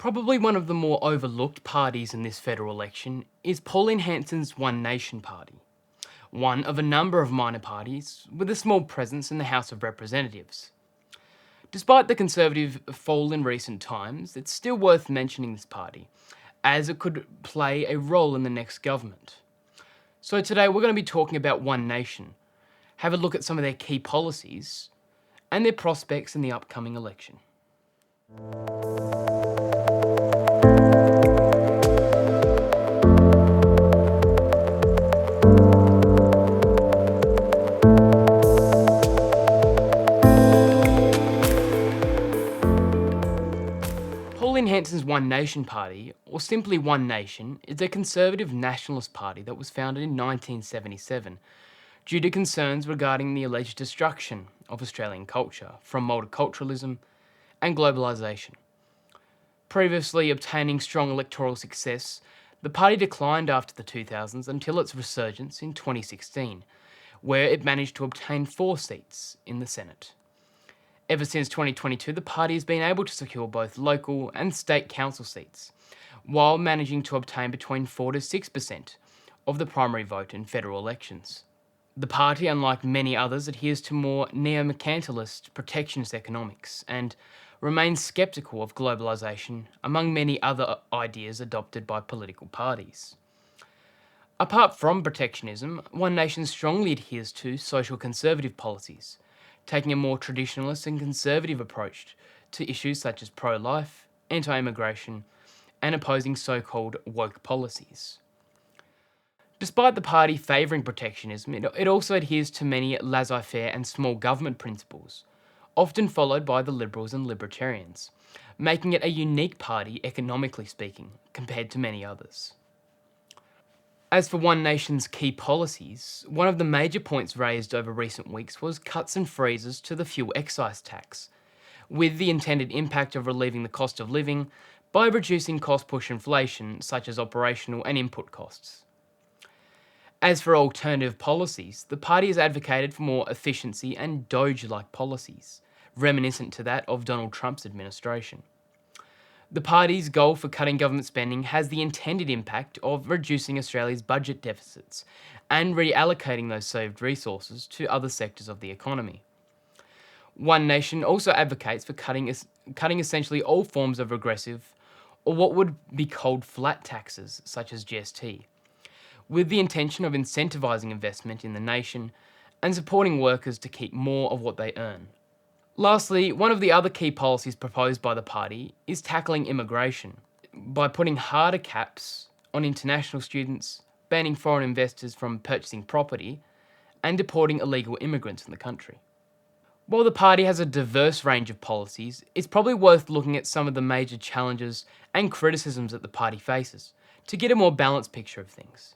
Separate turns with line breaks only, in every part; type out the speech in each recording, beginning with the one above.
Probably one of the more overlooked parties in this federal election is Pauline Hanson's One Nation party, one of a number of minor parties with a small presence in the House of Representatives. Despite the Conservative fall in recent times, it's still worth mentioning this party, as it could play a role in the next government. So today we're going to be talking about One Nation, have a look at some of their key policies, and their prospects in the upcoming election. Pauline Hanson's One Nation party, or simply One Nation, is a conservative nationalist party that was founded in 1977 due to concerns regarding the alleged destruction of Australian culture from multiculturalism and globalisation. Previously obtaining strong electoral success, the party declined after the 2000s until its resurgence in 2016, where it managed to obtain 4 seats in the Senate. Ever since 2022, the party has been able to secure both local and state council seats, while managing to obtain between 4 to 6% of the primary vote in federal elections. The party, unlike many others, adheres to more neo-mercantilist protectionist economics and remains sceptical of globalisation, among many other ideas adopted by political parties. Apart from protectionism, One Nation strongly adheres to social conservative policies, taking a more traditionalist and conservative approach to issues such as pro-life, anti-immigration, and opposing so-called woke policies. Despite the party favouring protectionism, it also adheres to many laissez-faire and small government principles, often followed by the Liberals and Libertarians, making it a unique party economically speaking, compared to many others. As for One Nation's key policies, one of the major points raised over recent weeks was cuts and freezes to the fuel excise tax, with the intended impact of relieving the cost of living by reducing cost-push inflation such as operational and input costs. As for alternative policies, the party has advocated for more efficiency and Doge-like policies, reminiscent to that of Donald Trump's administration. The party's goal for cutting government spending has the intended impact of reducing Australia's budget deficits and reallocating those saved resources to other sectors of the economy. One Nation also advocates for cutting essentially all forms of regressive, or what would be called flat taxes, such as GST, with the intention of incentivising investment in the nation and supporting workers to keep more of what they earn. Lastly, one of the other key policies proposed by the party is tackling immigration by putting harder caps on international students, banning foreign investors from purchasing property, and deporting illegal immigrants in the country. While the party has a diverse range of policies, it's probably worth looking at some of the major challenges and criticisms that the party faces to get a more balanced picture of things.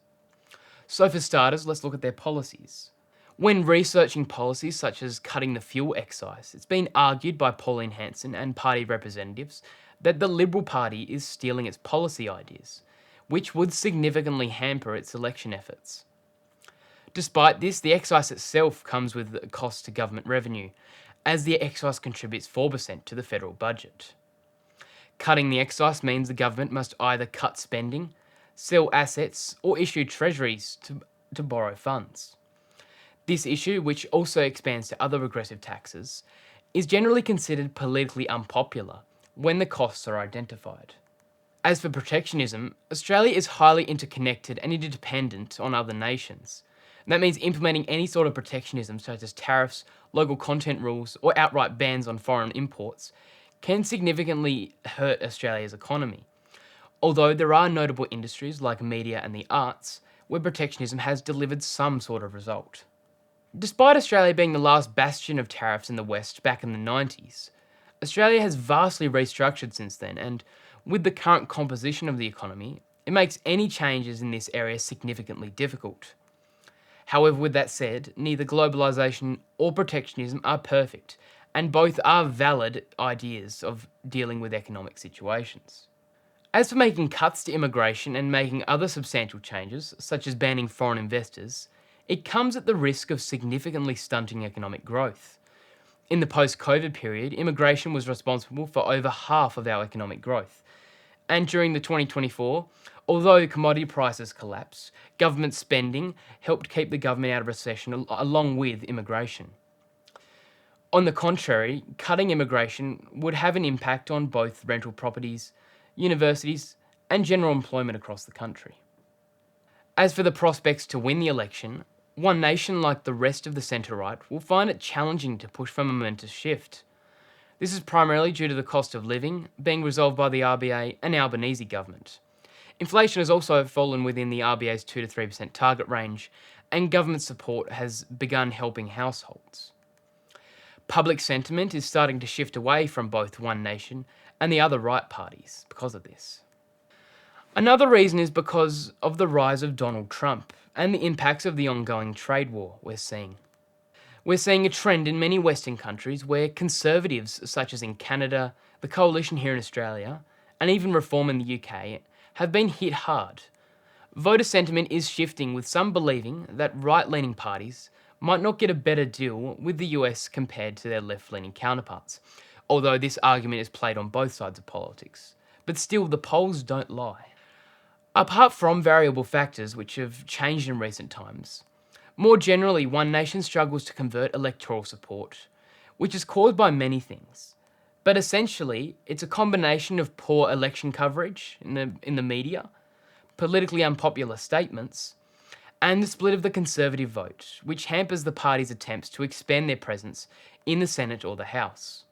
So for starters, let's look at their policies. When researching policies such as cutting the fuel excise, it's been argued by Pauline Hanson and party representatives that the Liberal Party is stealing its policy ideas, which would significantly hamper its election efforts. Despite this, the excise itself comes with a cost to government revenue, as the excise contributes 4% to the federal budget. Cutting the excise means the government must either cut spending, sell assets, or issue treasuries to borrow funds. This issue, which also expands to other regressive taxes, is generally considered politically unpopular when the costs are identified. As for protectionism, Australia is highly interconnected and interdependent on other nations. That means implementing any sort of protectionism such as tariffs, local content rules, or outright bans on foreign imports can significantly hurt Australia's economy. Although there are notable industries like media and the arts where protectionism has delivered some sort of result. Despite Australia being the last bastion of tariffs in the West back in the 90s, Australia has vastly restructured since then, and with the current composition of the economy, it makes any changes in this area significantly difficult. However, with that said, neither globalisation or protectionism are perfect, and both are valid ideas of dealing with economic situations. As for making cuts to immigration and making other substantial changes, such as banning foreign investors, it comes at the risk of significantly stunting economic growth. In the post-COVID period, immigration was responsible for over half of our economic growth, And during the 2024, although commodity prices collapsed, government spending helped keep the government out of recession along with immigration. On the contrary, cutting immigration would have an impact on both rental properties, universities, and general employment across the country. As for the prospects to win the election, One Nation, like the rest of the centre-right, will find it challenging to push for a momentous shift. This is primarily due to the cost of living being resolved by the RBA and Albanese government. Inflation has also fallen within the RBA's 2 to 3% target range, and government support has begun helping households. Public sentiment is starting to shift away from both One Nation and the other right parties because of this. Another reason is because of the rise of Donald Trump and the impacts of the ongoing trade war we're seeing. We're seeing a trend in many Western countries where conservatives, such as in Canada, the Coalition here in Australia, and even Reform in the UK, have been hit hard. Voter sentiment is shifting, with some believing that right-leaning parties might not get a better deal with the US compared to their left-leaning counterparts, although this argument is played on both sides of politics. But still, the polls don't lie. Apart from variable factors which have changed in recent times, more generally, One Nation struggles to convert electoral support, which is caused by many things. But essentially, it's a combination of poor election coverage in the media, politically unpopular statements, and the split of the Conservative vote, which hampers the party's attempts to expand their presence in the Senate or the House.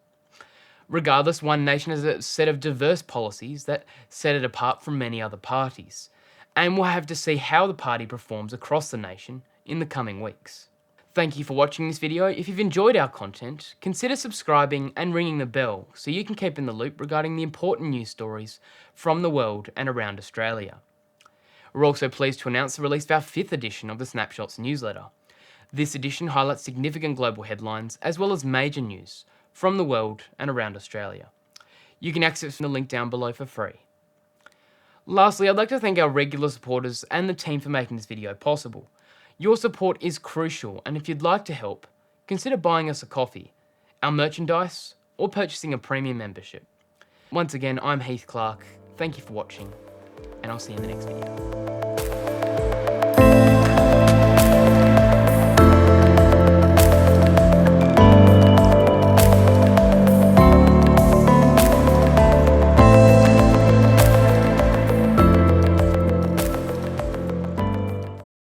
Regardless, One Nation has a set of diverse policies that set it apart from many other parties, and we'll have to see how the party performs across the nation in the coming weeks. Thank you for watching this video. If you've enjoyed our content, consider subscribing and ringing the bell so you can keep in the loop regarding the important news stories from the world and around Australia. We're also pleased to announce the release of our 5th edition of the Snapshots newsletter. This edition highlights significant global headlines as well as major news from the world and around Australia. You can access the link down below for free. Lastly, I'd like to thank our regular supporters and the team for making this video possible. Your support is crucial, and if you'd like to help, consider buying us a coffee, our merchandise, or purchasing a premium membership. Once again, I'm Heath Clark. Thank you for watching, and I'll see you in the next video.